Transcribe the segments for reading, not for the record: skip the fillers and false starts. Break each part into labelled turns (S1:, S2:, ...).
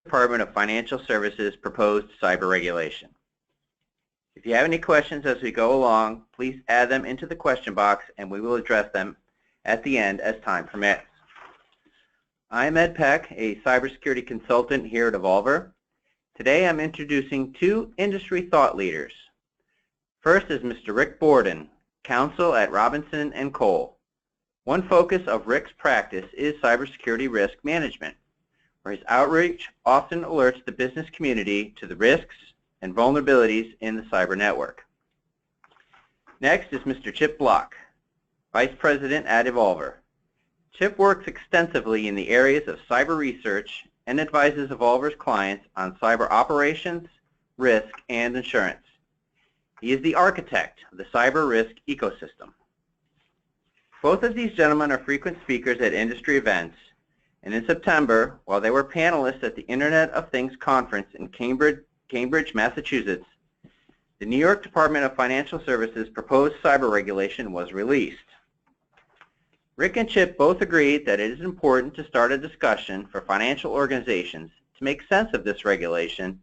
S1: Department of Financial Services proposed cyber regulation. If you have any questions as we go along, please add them into the question box and we will address them at the end as time permits. I'm Ed Peck, a cybersecurity consultant here at Evolver. Today I'm introducing two industry thought leaders. First is Mr. Rick Borden, counsel at Robinson & Cole. One focus of Rick's practice is cybersecurity risk management, where his outreach often alerts the business community to the risks and vulnerabilities in the cyber network. Next is Mr. Chip Block, Vice President at Evolver. Chip works extensively in the areas of cyber research and advises Evolver's clients on cyber operations, risk, and insurance. He is the architect of the cyber risk ecosystem. Both of these gentlemen are frequent speakers at industry events, and in September, while they were panelists at the Internet of Things conference in Cambridge, Massachusetts, the New York Department of Financial Services proposed cyber regulation was released. Rick and Chip both agreed that it is important to start a discussion for financial organizations to make sense of this regulation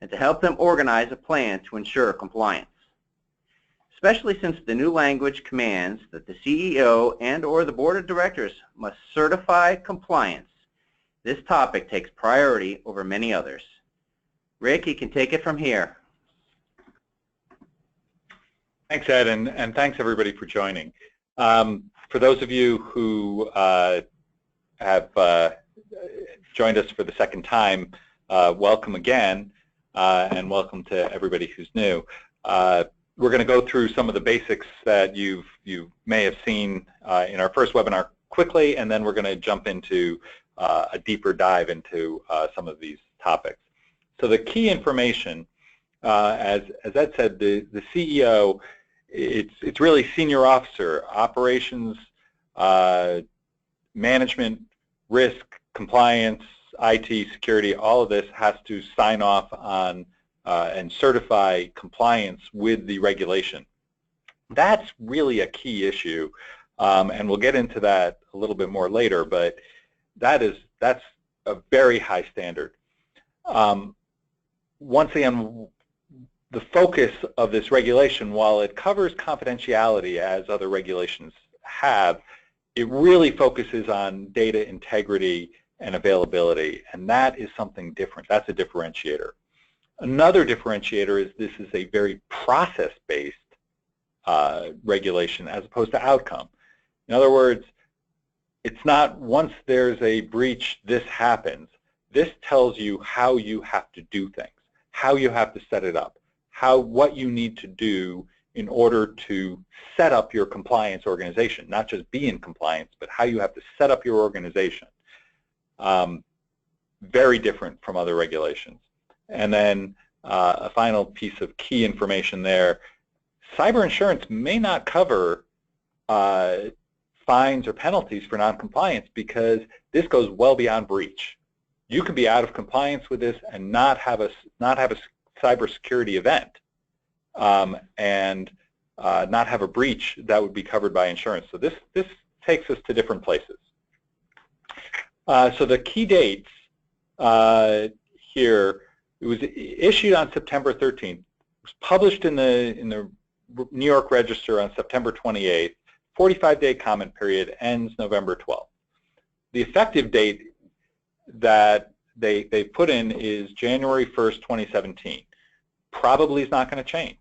S1: and to help them organize a plan to ensure compliance. Especially since the new language commands that the CEO and/or the board of directors must certify compliance, this topic takes priority over many others. Rick, you can take it from here.
S2: Thanks, Ed, and thanks everybody for joining. For those of you who have joined us for the second time, welcome again, and welcome to everybody who's new. We're going to go through some of the basics that you may have seen in our first webinar quickly, and then we're going to jump into a deeper dive into some of these topics. So the key information, as Ed said, the CEO, it's really senior officer, operations, management, risk, compliance, IT, security, all of this has to sign off on and certify compliance with the regulation. That's really a key issue, and we'll get into that a little bit more later, but that's a very high standard. Once again, the focus of this regulation, while it covers confidentiality as other regulations have, it really focuses on data integrity and availability, and that is something different. That's a differentiator. Another differentiator is this is a very process-based regulation as opposed to outcome. In other words, it's not once there's a breach, this happens. This tells you how you have to do things, how you have to set it up, what you need to do in order to set up your compliance organization, not just be in compliance, but how you have to set up your organization. Very different from other regulations. And then a final piece of key information there, cyber insurance may not cover fines or penalties for noncompliance because this goes well beyond breach. You could be out of compliance with this and not have a cybersecurity event and not have a breach that would be covered by insurance. So this takes us to different places. So the key dates here, it was issued on September 13th. It was published in the New York Register on September 28th. 45-day comment period, ends November 12th. The effective date that they put in is January 1st, 2017. Probably is not going to change.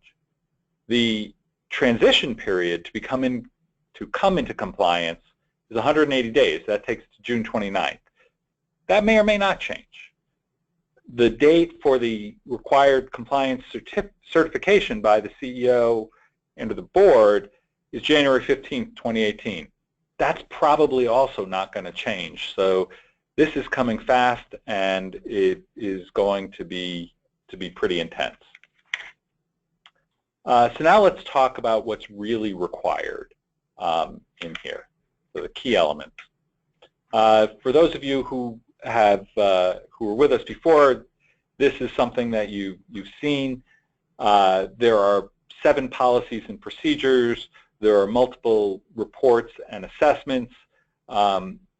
S2: The transition period to come into compliance is 180 days. That takes to June 29th. That may or may not change. The date for the required compliance certification by the CEO and the board is January 15th, 2018. That's probably also not going to change. So this is coming fast, and it is going to be pretty intense. So now let's talk about what's really required in here. So the key elements. For those of you who were with us before, this is something that you've seen. There are 7 policies and procedures. There are multiple reports and assessments.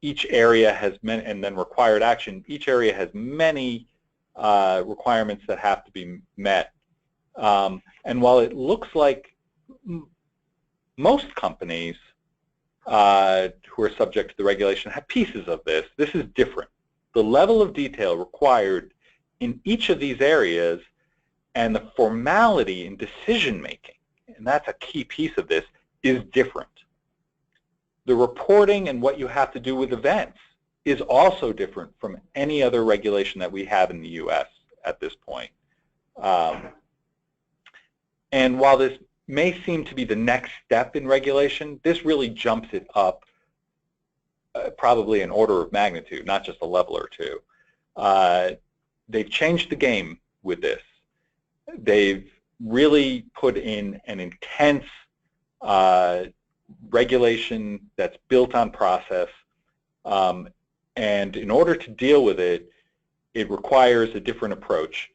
S2: Each area has many, and then required action. Each area has many requirements that have to be met. And while it looks like most companies who are subject to the regulation have pieces of this, this is different. The level of detail required in each of these areas and the formality in decision-making, and that's a key piece of this, is different. The reporting and what you have to do with events is also different from any other regulation that we have in the U.S. at this point. And while this may seem to be the next step in regulation, this really jumps it up probably an order of magnitude, not just a level or two. They've changed the game with this. They've really put in an intense regulation that's built on process, and in order to deal with it, it requires a different approach.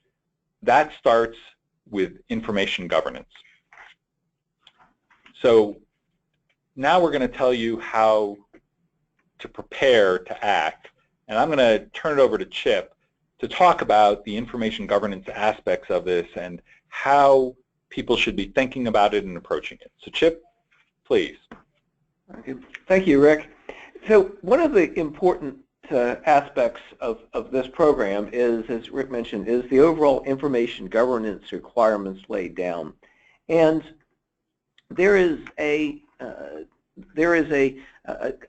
S2: That starts with information governance. So now we're going to tell you how to prepare to act, and I'm going to turn it over to Chip to talk about the information governance aspects of this and how people should be thinking about it and approaching it. So Chip, please.
S3: Okay. Thank you, Rick. So one of the important aspects of this program is, as Rick mentioned, is the overall information governance requirements laid down. And there is a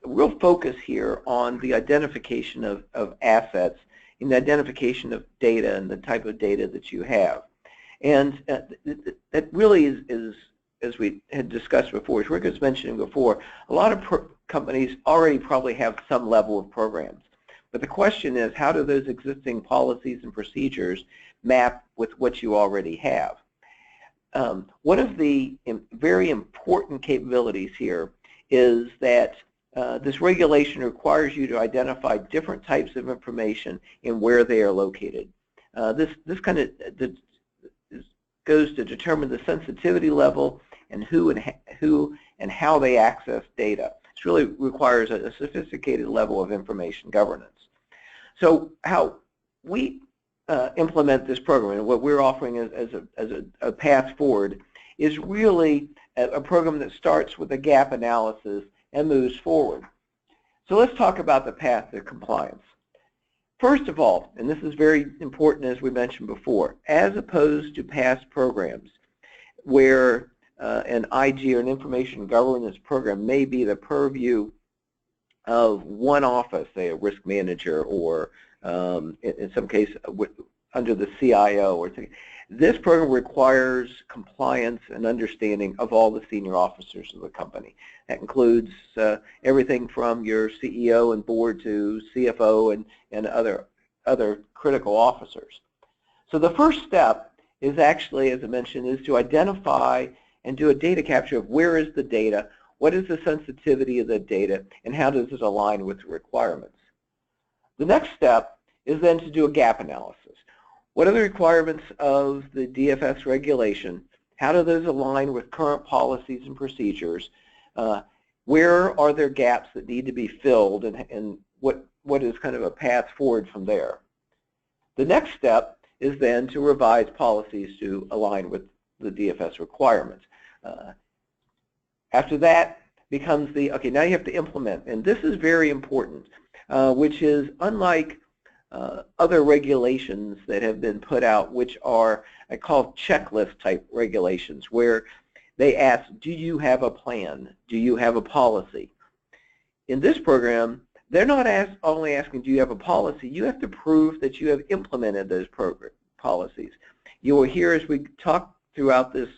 S3: real focus here on the identification of assets and the identification of data and the type of data that you have. And that really is, as we had discussed before, as Rick was mentioning before, a lot of companies already probably have some level of programs. But the question is, how do those existing policies and procedures map with what you already have? One of the very important capabilities here is that this regulation requires you to identify different types of information and where they are located. This kind of goes to determine the sensitivity level and who and how they access data. This really requires a sophisticated level of information governance. So how we implement this program and what we're offering as a path forward is really a program that starts with a gap analysis and moves forward. So let's talk about the path to compliance. First of all, and this is very important as we mentioned before, as opposed to past programs where an IG or an information governance program may be the purview of one office, say a risk manager, or in some case under the CIO. Or this program requires compliance and understanding of all the senior officers of the company. That includes everything from your CEO and board to CFO and other critical officers. So the first step is actually, as I mentioned, is to identify and do a data capture of where is the data, what is the sensitivity of the data, and how does it align with the requirements. The next step is then to do a gap analysis. What are the requirements of the DFS regulation? How do those align with current policies and procedures? Where are there gaps that need to be filled, and what is kind of a path forward from there? The next step is then to revise policies to align with the DFS requirements. After that becomes the, okay, now you have to implement, and this is very important, which is unlike other regulations that have been put out, which are, I call checklist type regulations, where they ask, do you have a plan? Do you have a policy? In this program, they're not only asking, do you have a policy? You have to prove that you have implemented those policies. You will hear as we talk throughout this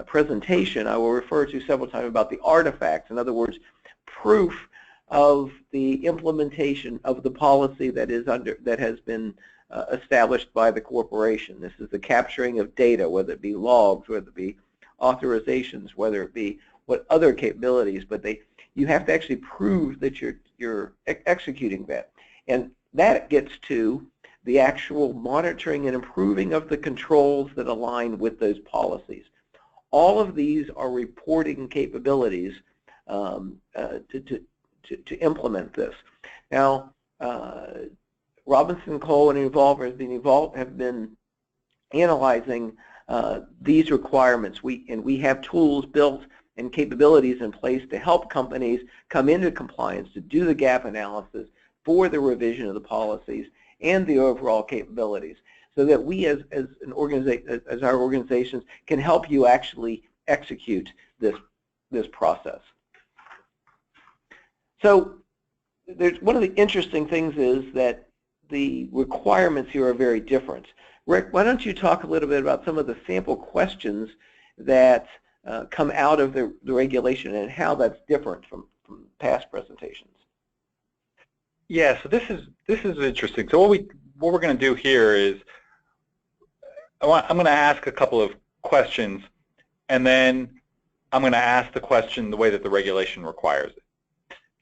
S3: presentation, I will refer to several times about the artifacts. In other words, proof of the implementation of the policy that has been established by the corporation. This is the capturing of data, whether it be logs, whether it be authorizations, whether it be what other capabilities, but you have to actually prove that you're executing that. And that gets to the actual monitoring and improving of the controls that align with those policies. All of these are reporting capabilities to implement this. Now, Robinson, Cole, and Evolver have been analyzing these requirements. We have tools built and capabilities in place to help companies come into compliance, to do the gap analysis for the revision of the policies and the overall capabilities, so that we as our organizations can help you actually execute this process. So one of the interesting things is that the requirements here are very different. Rick, why don't you talk a little bit about some of the sample questions that come out of the regulation and how that's different from past presentations?
S2: Yeah, so this is interesting. So what we're going to do here is I'm going to ask a couple of questions, and then I'm going to ask the question the way that the regulation requires it.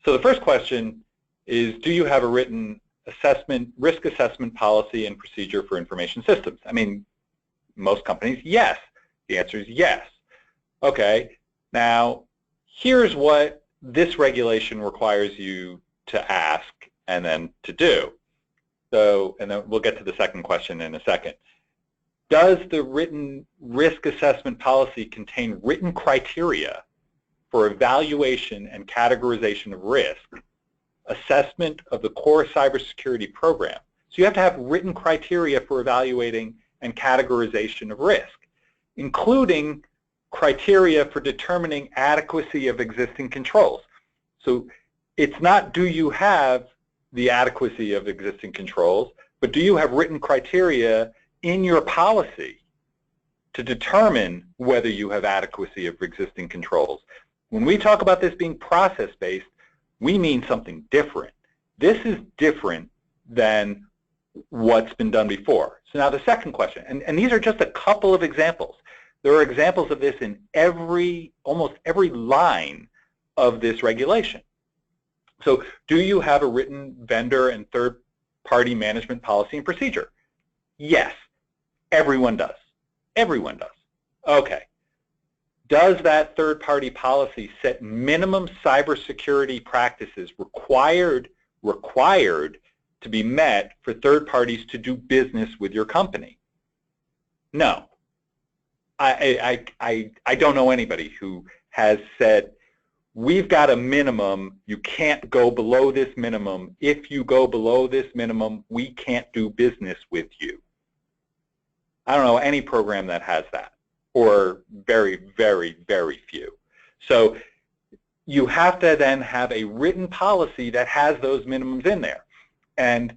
S2: So the first question is, do you have a written risk assessment policy and procedure for information systems? I mean, most companies, yes. The answer is yes. Okay, now here's what this regulation requires you to ask and then to do. So, and then we'll get to the second question in a second. Does the written risk assessment policy contain written criteria for evaluation and categorization of risk, assessment of the core cybersecurity program? So you have to have written criteria for evaluating and categorization of risk, including criteria for determining adequacy of existing controls. So it's not do you have the adequacy of existing controls, but do you have written criteria in your policy to determine whether you have adequacy of existing controls. When we talk about this being process-based, we mean something different. This is different than what's been done before. So now the second question, and these are just a couple of examples. There are examples of this in almost every line of this regulation. So do you have a written vendor and third-party management policy and procedure? Yes, everyone does. Everyone does. Okay. Does that third-party policy set minimum cybersecurity practices required to be met for third parties to do business with your company? No. I don't know anybody who has said, we've got a minimum, you can't go below this minimum. If you go below this minimum, we can't do business with you. I don't know any program that has that, or very, very, very few. So you have to then have a written policy that has those minimums in there. And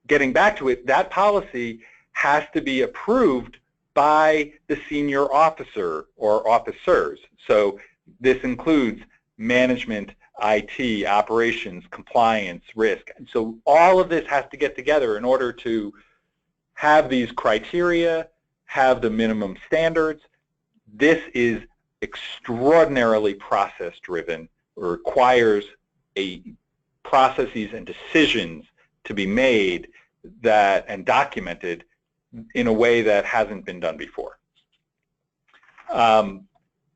S2: getting back to it, that policy has to be approved by the senior officer or officers. So this includes management, IT, operations, compliance, risk. And so all of this has to get together in order to have these criteria, have the minimum standards. This is extraordinarily process-driven, requires processes and decisions to be made and documented in a way that hasn't been done before.